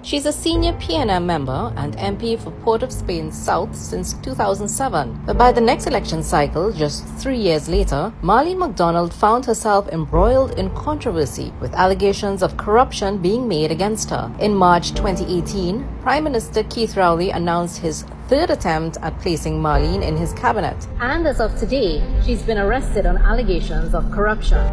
She's a senior PNM member and MP for Port of Spain South since 2007. But by the next election cycle, just 3 years later, Marlene McDonald found herself embroiled in controversy with allegations of corruption being made against her. In March 2018, Prime Minister Keith Rowley announced his third attempt at placing Marlene in his cabinet. And as of today, she's been arrested on allegations of corruption.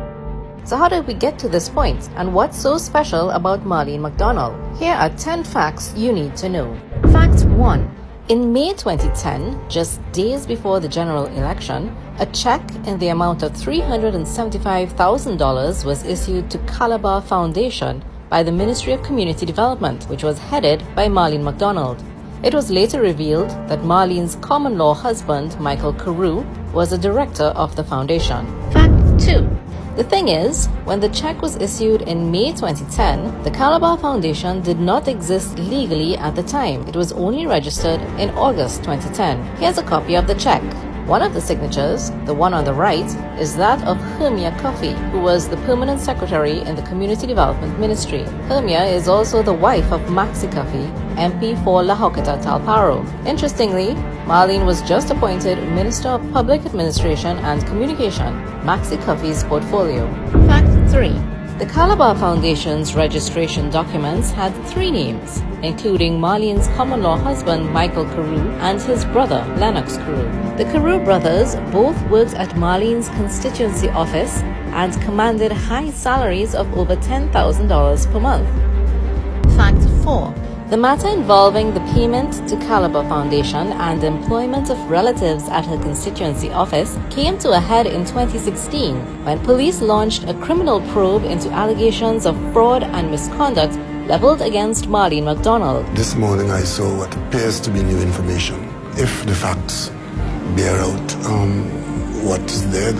So how did we get to this point, and what's so special about Marlene McDonald? Here are 10 facts you need to know. Fact 1. In May 2010, just days before the general election, a check in the amount of $375,000 was issued to Calabar Foundation by the Ministry of Community Development, which was headed by Marlene McDonald. It was later revealed that Marlene's common-law husband, Michael Carew, was a director of the foundation. Fact 2. The thing is, when the check was issued in May 2010, the Calabar Foundation did not exist legally at the time. It was only registered in August 2010. Here's a copy of the check. One of the signatures, the one on the right, is that of Hermia Coffey, who was the permanent secretary in the Community Development Ministry. Hermia is also the wife of Maxi Coffey, MP for La Hoqueta Talparo. Interestingly, Marlene was just appointed Minister of Public Administration and Communication, Maxi Coffey's portfolio. Fact 3. The Calabar Foundation's registration documents had 3 names, including Marlene's common-law husband Michael Carew and his brother Lennox Carew. The Carew brothers both worked at Marlene's constituency office and commanded high salaries of over $10,000 per month. Fact 4. The matter involving the payment to Calabar Foundation and employment of relatives at her constituency office came to a head in 2016 when police launched a criminal probe into allegations of fraud and misconduct leveled against Marlene McDonald. This morning I saw what appears to be new information. If the facts bear out what is there,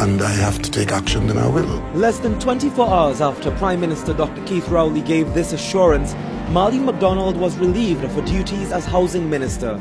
and I have to take action, then I will. Less than 24 hours after Prime Minister Dr. Keith Rowley gave this assurance, Marlene McDonald was relieved of her duties as Housing Minister.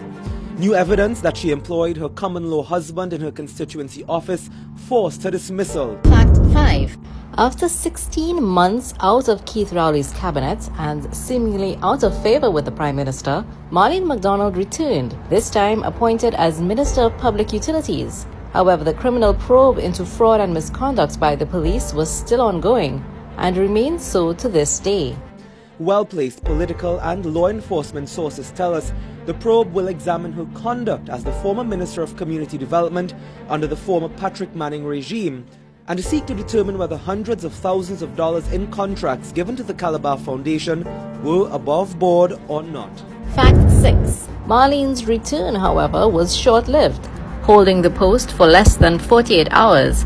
New evidence that she employed her common-law husband in her constituency office forced her dismissal. Fact 5. After 16 months out of Keith Rowley's cabinet and seemingly out of favor with the Prime Minister, Marlene McDonald returned, this time appointed as Minister of Public Utilities. However, the criminal probe into fraud and misconduct by the police was still ongoing and remains so to this day. Well-placed political and law enforcement sources tell us the probe will examine her conduct as the former Minister of Community Development under the former Patrick Manning regime and seek to determine whether hundreds of thousands of dollars in contracts given to the Calabar Foundation were above board or not. Fact 6. Marlene's return, however, was short-lived, holding the post for less than 48 hours.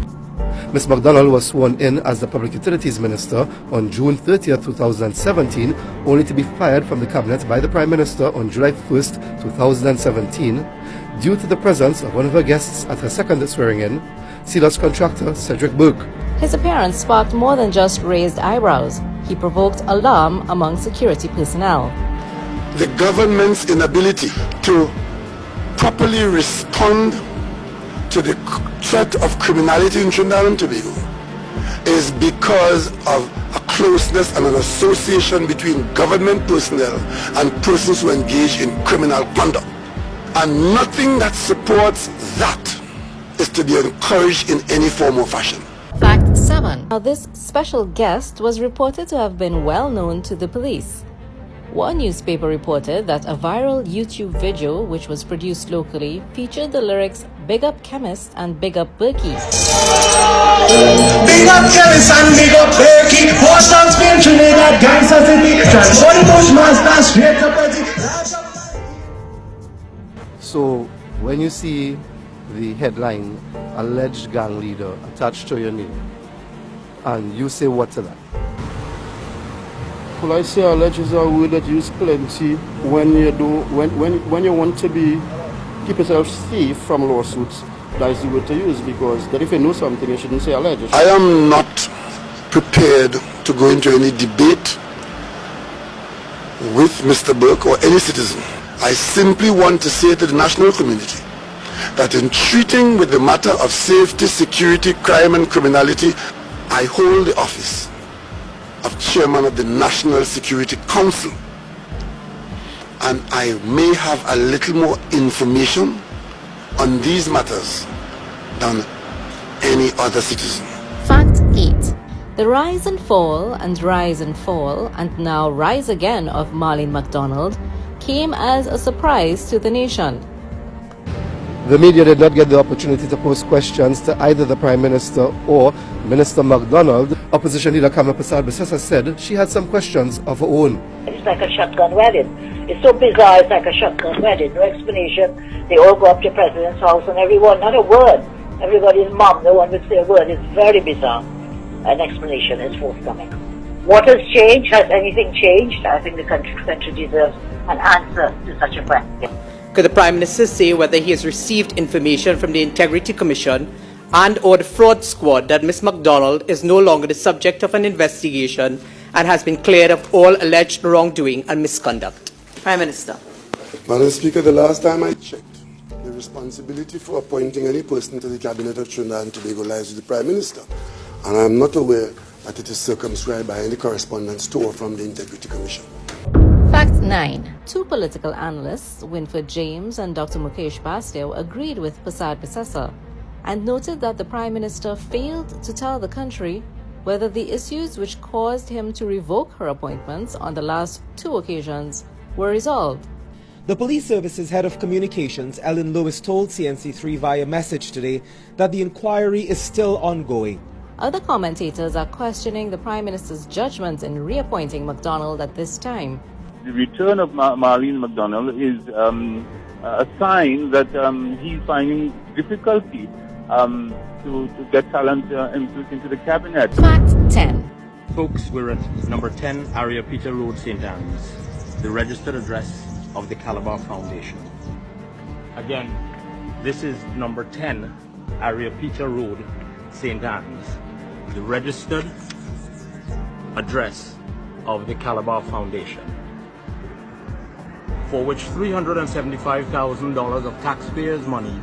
Ms. McDonald was sworn in as the Public Utilities Minister on June 30, 2017, only to be fired from the Cabinet by the Prime Minister on July 1, 2017, due to the presence of one of her guests at her second swearing-in, Sealers contractor Cedric Burke. His appearance sparked more than just raised eyebrows. He provoked alarm among security personnel. The government's inability to properly respond to the threat of criminality in Trinidad and Tobago is because of a closeness and an association between government personnel and persons who engage in criminal conduct. And nothing that supports that is to be encouraged in any form or fashion. Fact 7. Now, this special guest was reported to have been well known to the police. One newspaper reported that a viral YouTube video, which was produced locally, featured the lyrics "Big up Chemist" and "Big up Berkey." Big up Chemist and big up Berkey. Boston, Spain, Trinidad, Gangster City, Transport Bushmaster, straight to Berkey. So when you see the headline, alleged gang leader attached to your name, and you say what to that? Well, I say alleged is a word that you use plenty when you want to keep yourself safe from lawsuits. That is the word to use, because that if you know something, you shouldn't say alleged. I am not prepared to go into any debate with Mr. Burke or any citizen. I simply want to say to the national community that in treating with the matter of safety, security, crime and criminality, I hold the office of chairman of the National Security Council, and I may have a little more information on these matters than any other citizen. Fact 8. The rise and fall and now rise again of Marlene MacDonald came as a surprise to the nation. The media did not get the opportunity to pose questions to either the Prime Minister or Minister MacDonald. Opposition leader Kamala Persad-Bissessar said she had some questions of her own. It's like a shotgun wedding. It's so bizarre, it's like a shotgun wedding. No explanation. They all go up to the President's house and everyone, not a word. Everybody's mum, no one would say a word. It's very bizarre. An explanation is forthcoming. What has changed? Has anything changed? I think the country deserves an answer to such a question. Could the Prime Minister say whether he has received information from the Integrity Commission and or the fraud squad that Ms. MacDonald is no longer the subject of an investigation and has been cleared of all alleged wrongdoing and misconduct? Prime Minister. Madam Speaker, the last time I checked, the responsibility for appointing any person to the Cabinet of Trinidad and Tobago lies with the Prime Minister, and I am not aware that it is circumscribed by any correspondence to or from the Integrity Commission. Fact 9. Two political analysts, Winford James and Dr. Mukesh Bastio, agreed with Persad-Bissessar and noted that the Prime Minister failed to tell the country whether the issues which caused him to revoke her appointments on the last two occasions were resolved. The Police Service's head of communications, Ellen Lewis, told CNC3 via message today that the inquiry is still ongoing. Other commentators are questioning the Prime Minister's judgment in reappointing MacDonald at this time. The return of Marlene MacDonald is a sign that he's finding difficulty to get talent into the cabinet. Fact 10. Folks, we're at number 10 Area Peter Road, St. Anne's, the registered address of the Calabar Foundation. Again, this is number 10 Area Peter Road, St. Anne's, the registered address of the Calabar Foundation, for which $375,000 of taxpayers' monies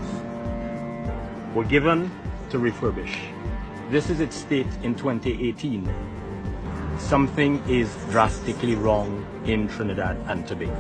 were given to refurbish. This is its state in 2018. Something is drastically wrong in Trinidad and Tobago.